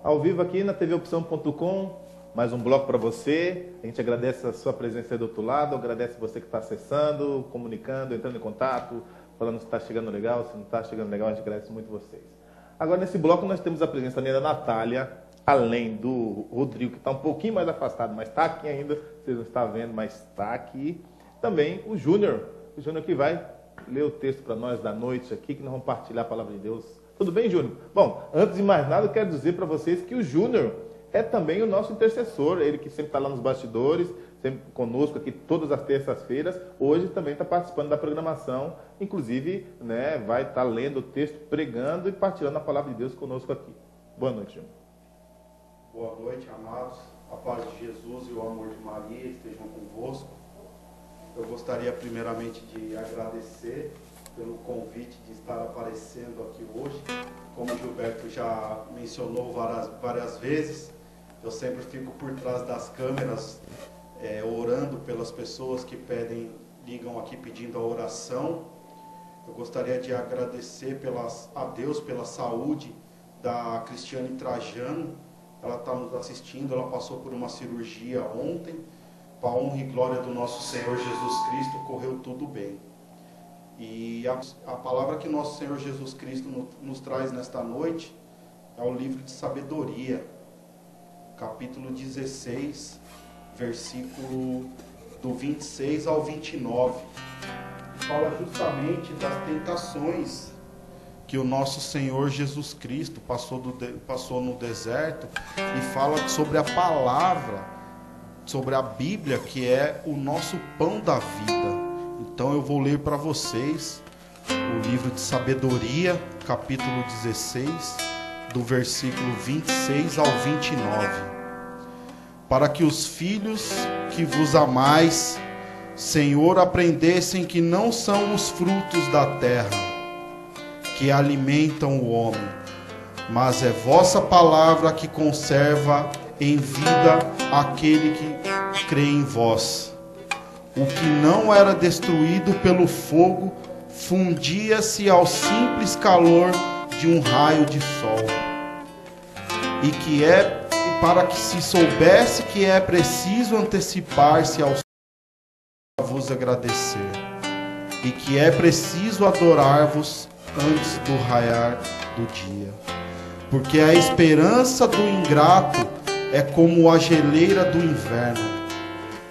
Ao vivo aqui na tvopção.com, mais um bloco para você. A gente agradece a sua presença aí do outro lado, agradece você que está acessando, comunicando, entrando em contato, falando se está chegando legal, se não está chegando legal, a gente agradece muito vocês. Agora nesse bloco nós temos a presença também da Natália, além do Rodrigo, que está um pouquinho mais afastado, mas está aqui ainda, vocês não estão vendo, mas está aqui. Também o Júnior que vai ler o texto para nós da noite aqui, que nós vamos partilhar a palavra de Deus. Tudo bem, Júnior? Bom, antes de mais nada, eu quero dizer para vocês que o Júnior é também o nosso intercessor, ele que sempre está lá nos bastidores, sempre conosco aqui todas as terças-feiras, hoje também está participando da programação, inclusive vai estar lendo o texto, pregando e partilhando a palavra de Deus conosco aqui. Boa noite, Júnior. Boa noite, amados. A paz de Jesus e o amor de Maria estejam convosco. Eu gostaria primeiramente de agradecer pelo convite de estar aparecendo aqui hoje. Como o Gilberto já mencionou várias vezes, eu sempre fico por trás das câmeras, orando pelas pessoas que ligam aqui pedindo a oração. Eu gostaria de agradecer a Deus pela saúde da Cristiane Trajano. Ela está nos assistindo, ela passou por uma cirurgia ontem. Para a honra e glória do nosso Senhor Jesus Cristo, correu tudo bem. E a palavra que nosso Senhor Jesus Cristo nos traz nesta noite é o livro de Sabedoria, capítulo 16, versículo do 26 ao 29. Fala justamente das tentações que o nosso Senhor Jesus Cristo passou no deserto, e fala sobre a palavra, sobre a Bíblia, que é o nosso pão da vida. Então eu vou ler para vocês o livro de Sabedoria, capítulo 16, do versículo 26 ao 29. Para que os filhos que vos amais, Senhor, aprendessem que não são os frutos da terra que alimentam o homem, mas é vossa palavra que conserva em vida aquele que crê em vós. O que não era destruído pelo fogo fundia-se ao simples calor de um raio de sol. E para que se soubesse que é preciso antecipar-se ao a vos agradecer, e que é preciso adorar-vos antes do raiar do dia. Porque a esperança do ingrato é como a geleira do inverno,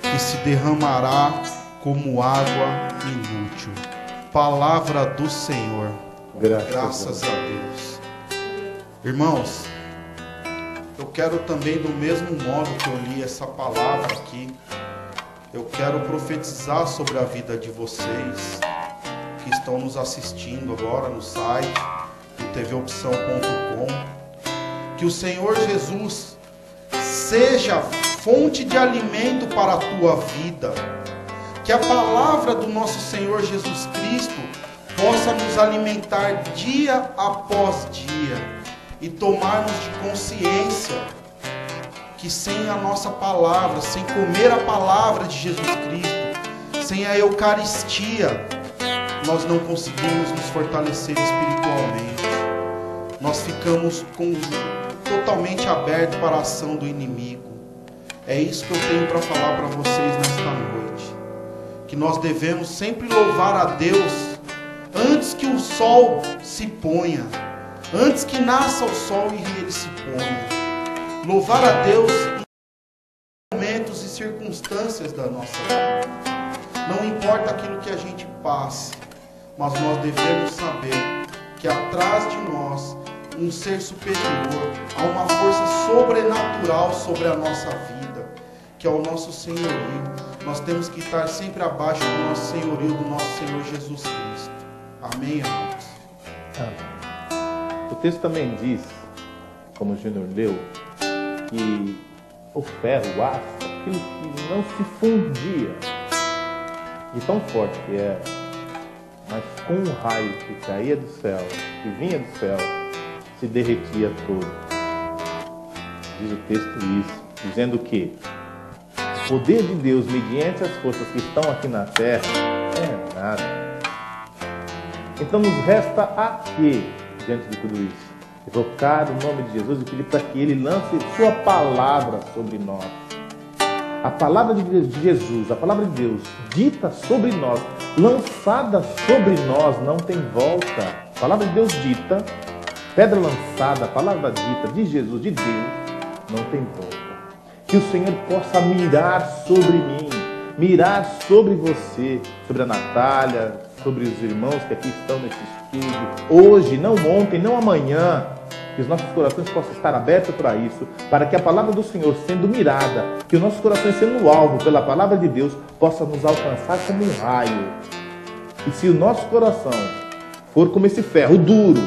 que se derramará como água inútil. Palavra do Senhor. Graças a Deus. Irmãos, eu quero também, do mesmo modo que eu li essa palavra aqui, eu quero profetizar sobre a vida de vocês que estão nos assistindo agora no site do tvopção.com, que o Senhor Jesus seja fonte de alimento para a tua vida, que a palavra do nosso Senhor Jesus Cristo possa nos alimentar dia após dia, e tomarmos de consciência que sem a nossa palavra, sem comer a palavra de Jesus Cristo, sem a Eucaristia, nós não conseguimos nos fortalecer espiritualmente. Nós ficamos totalmente abertos para a ação do inimigo. É isso que eu tenho para falar para vocês nesta noite. Que nós devemos sempre louvar a Deus antes que o sol se ponha, antes que nasça o sol e ele se ponha. Louvar a Deus em momentos e circunstâncias da nossa vida. Não importa aquilo que a gente passe, mas nós devemos saber que atrás de nós, um ser superior, há uma força sobrenatural sobre a nossa vida, que é o nosso senhorio. Nós temos que estar sempre abaixo do nosso senhorio, do nosso Senhor Jesus Cristo. Amém, amados? O texto também diz, como o Júnior leu, que o ferro, o aço, aquilo que não se fundia, de tão forte que era, mas com um raio que caía do céu, que vinha do céu, se derretia todo. Diz o texto isso, dizendo que o poder de Deus, mediante as forças que estão aqui na terra, é nada. Então nos resta a quê diante de tudo isso? Invocar o nome de Jesus e pedir para que Ele lance sua palavra sobre nós. A palavra de Jesus, a palavra de Deus, dita sobre nós, lançada sobre nós, não tem volta. A palavra de Deus dita, pedra lançada, a palavra dita de Jesus, de Deus, não tem volta. Que o Senhor possa mirar sobre mim, mirar sobre você, sobre a Natália, sobre os irmãos que aqui estão nesse estúdio, hoje, não ontem, não amanhã, que os nossos corações possam estar abertos para isso, para que a palavra do Senhor sendo mirada, que os nossos corações sendo alvo pela palavra de Deus, possa nos alcançar como um raio. E se o nosso coração for como esse ferro duro,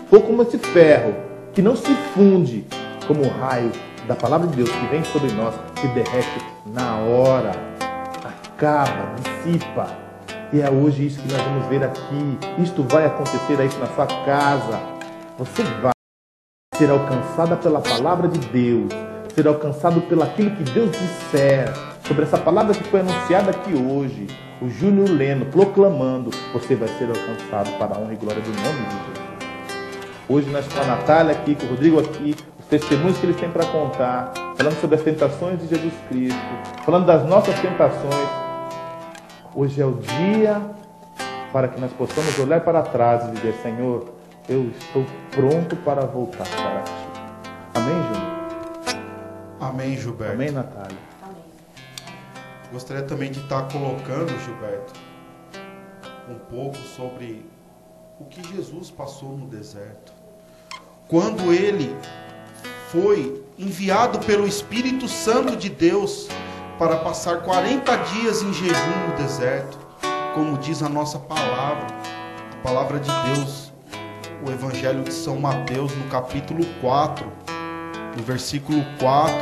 for como esse ferro que não se funde, como o raio da palavra de Deus que vem sobre nós, se derrete na hora, acaba, dissipa. E é hoje isso que nós vamos ver aqui. Isto vai acontecer aí na sua casa. Você vai ser alcançada pela palavra de Deus, ser alcançado pelo aquilo que Deus disser, sobre essa palavra que foi anunciada aqui hoje, o Júnior lendo, proclamando, você vai ser alcançado para a honra e glória do nome de Jesus. Hoje nós com a Natália aqui, com o Rodrigo aqui, os testemunhos que eles têm para contar, falando sobre as tentações de Jesus Cristo, falando das nossas tentações. Hoje é o dia para que nós possamos olhar para trás e dizer, Senhor, eu estou pronto para voltar para Ti. Amém, Júnior? Amém, Gilberto. Amém, Natália? Amém. Gostaria também de estar colocando, Gilberto, um pouco sobre o que Jesus passou no deserto. Quando Ele foi enviado pelo Espírito Santo de Deus para passar 40 dias em jejum no deserto, como diz a nossa palavra, a palavra de Deus, o Evangelho de São Mateus, no capítulo 4, no versículo 4,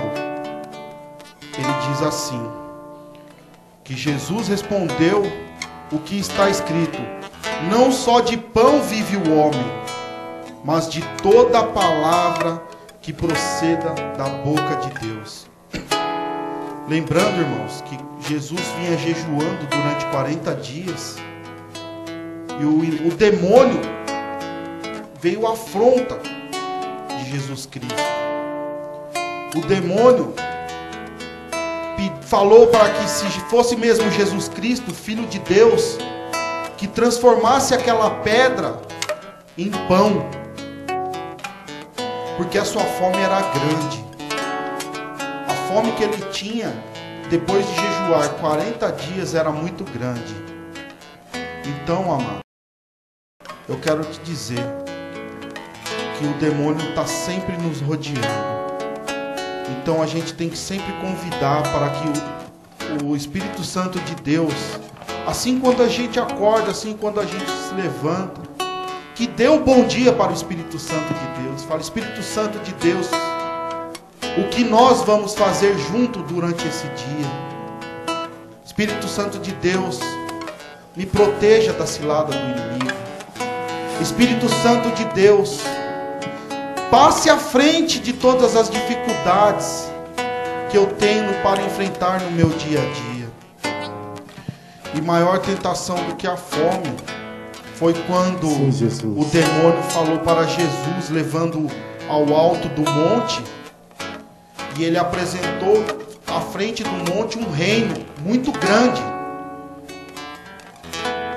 ele diz assim, que Jesus respondeu o que está escrito, não só de pão vive o homem, mas de toda a palavra que proceda da boca de Deus. Lembrando, irmãos, que Jesus vinha jejuando durante 40 dias e o demônio veio à afronta de Jesus Cristo. O demônio falou para que, se fosse mesmo Jesus Cristo, Filho de Deus, que transformasse aquela pedra em pão, porque a sua fome era grande. A fome que ele tinha depois de jejuar 40 dias era muito grande. Então, amado, eu quero te dizer que o demônio está sempre nos rodeando. Então a gente tem que sempre convidar para que o Espírito Santo de Deus, assim quando a gente acorda, assim quando a gente se levanta, que dê um bom dia para o Espírito Santo de Deus. Fala, Espírito Santo de Deus, o que nós vamos fazer junto durante esse dia? Espírito Santo de Deus, me proteja da cilada do inimigo. Espírito Santo de Deus, passe à frente de todas as dificuldades que eu tenho para enfrentar no meu dia a dia. E maior tentação do que a fome foi quando o demônio falou para Jesus, levando ao alto do monte, e ele apresentou à frente do monte um reino muito grande.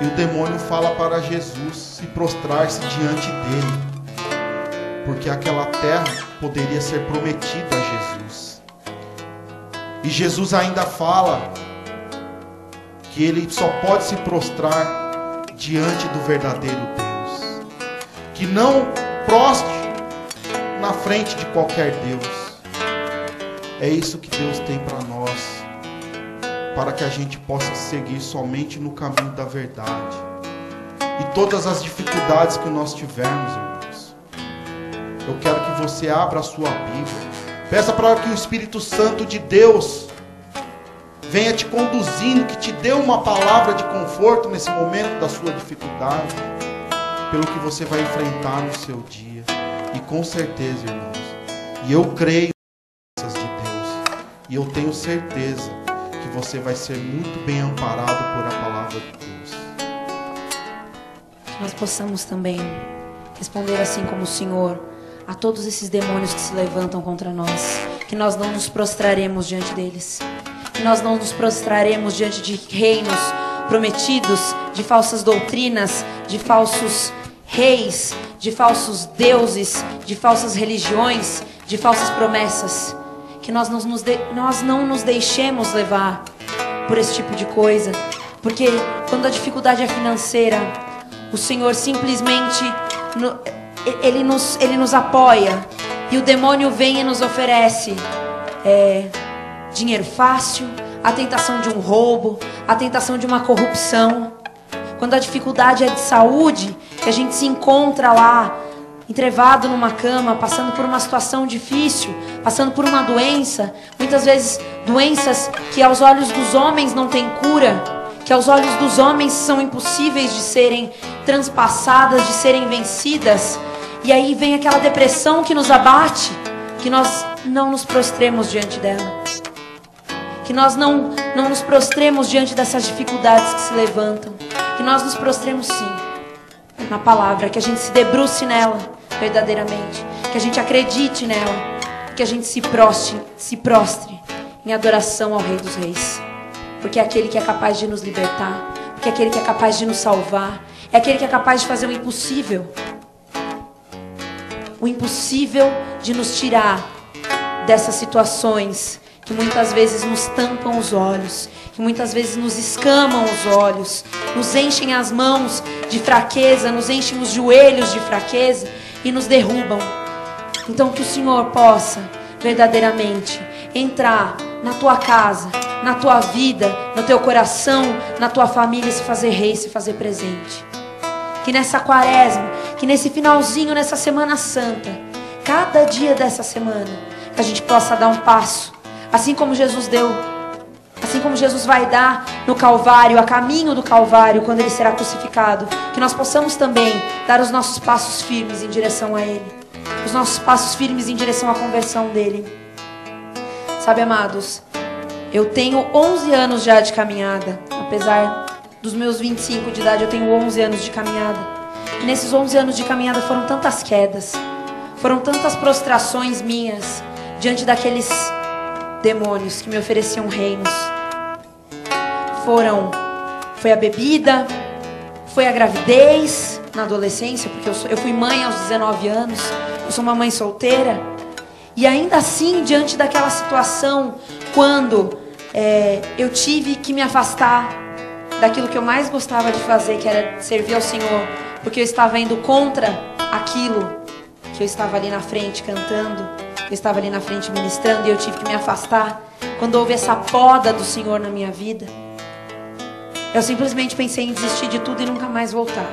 E o demônio fala para Jesus se prostrar-se diante dele, porque aquela terra poderia ser prometida a Jesus. E Jesus ainda fala que ele só pode se prostrar diante do verdadeiro Deus, que não prostre na frente de qualquer Deus. É isso que Deus tem para nós, para que a gente possa seguir somente no caminho da verdade. E todas as dificuldades que nós tivermos, irmãos, eu quero que você abra a sua Bíblia, peça para que o Espírito Santo de Deus venha te conduzindo, que te dê uma palavra de conforto nesse momento da sua dificuldade, pelo que você vai enfrentar no seu dia. E com certeza, irmãos, e eu creio nas promessas de Deus, e eu tenho certeza que você vai ser muito bem amparado por a palavra de Deus. Que nós possamos também responder assim como o Senhor, a todos esses demônios que se levantam contra nós, que nós não nos prostraremos diante deles, que nós não nos prostraremos diante de reinos prometidos, de falsas doutrinas, de falsos reis, de falsos deuses, de falsas religiões, de falsas promessas, que nós não nos deixemos levar por esse tipo de coisa, porque quando a dificuldade é financeira, o Senhor simplesmente Ele nos apoia, e o demônio vem e nos oferece dinheiro fácil, a tentação de um roubo, a tentação de uma corrupção. Quando a dificuldade é de saúde, que a gente se encontra lá, entrevado numa cama, passando por uma situação difícil, passando por uma doença, muitas vezes doenças que aos olhos dos homens não têm cura, que aos olhos dos homens são impossíveis de serem transpassadas, de serem vencidas. E aí vem aquela depressão que nos abate, que nós não nos prostremos diante dela, que nós não nos prostremos diante dessas dificuldades que se levantam, que nós nos prostremos sim na palavra, que a gente se debruce nela verdadeiramente, que a gente acredite nela, que a gente se prostre em adoração ao Rei dos Reis, porque é aquele que é capaz de nos libertar, porque é aquele que é capaz de nos salvar, é aquele que é capaz de fazer o impossível de nos tirar dessas situações que muitas vezes nos tampam os olhos, que muitas vezes nos escamam os olhos, nos enchem as mãos de fraqueza, nos enchem os joelhos de fraqueza e nos derrubam. Então que o Senhor possa verdadeiramente entrar na tua casa, na tua vida, no teu coração, na tua família, se fazer rei, se fazer presente. Que nessa quaresma, que nesse finalzinho, nessa Semana Santa, cada dia dessa semana, a gente possa dar um passo, assim como Jesus deu, assim como Jesus vai dar no Calvário, a caminho do Calvário, quando Ele será crucificado, que nós possamos também dar os nossos passos firmes em direção a Ele, os nossos passos firmes em direção à conversão dEle. Sabe, amados, eu tenho 11 anos já de caminhada, apesar dos meus 25 de idade, eu tenho 11 anos de caminhada. E nesses 11 anos de caminhada foram tantas quedas, foram tantas prostrações minhas diante daqueles demônios que me ofereciam reinos. Foi a bebida, foi a gravidez na adolescência, porque eu fui mãe aos 19 anos, eu sou uma mãe solteira. E ainda assim, diante daquela situação, quando eu tive que me afastar daquilo que eu mais gostava de fazer, que era servir ao Senhor, porque eu estava indo contra aquilo que eu estava ali na frente cantando, eu estava ali na frente ministrando, e eu tive que me afastar. Quando houve essa poda do Senhor na minha vida, eu simplesmente pensei em desistir de tudo e nunca mais voltar.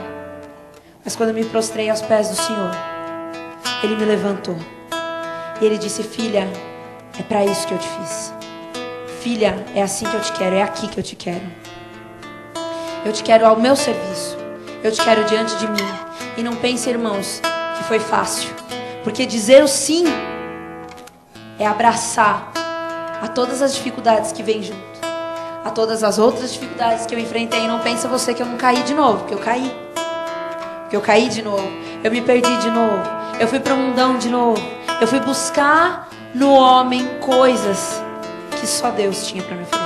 Mas quando eu me prostrei aos pés do Senhor, Ele me levantou e Ele disse: filha, é para isso que eu te fiz. Filha, é assim que eu te quero, é aqui que eu te quero. Eu te quero ao meu serviço, eu te quero diante de mim. E não pense, irmãos, que foi fácil, porque dizer o sim é abraçar a todas as dificuldades que vêm junto, a todas as outras dificuldades que eu enfrentei. E não pensa você que eu não caí de novo, porque eu caí. Porque eu caí de novo, eu me perdi de novo, eu fui para o mundão de novo, eu fui buscar no homem coisas que só Deus tinha para me oferecer.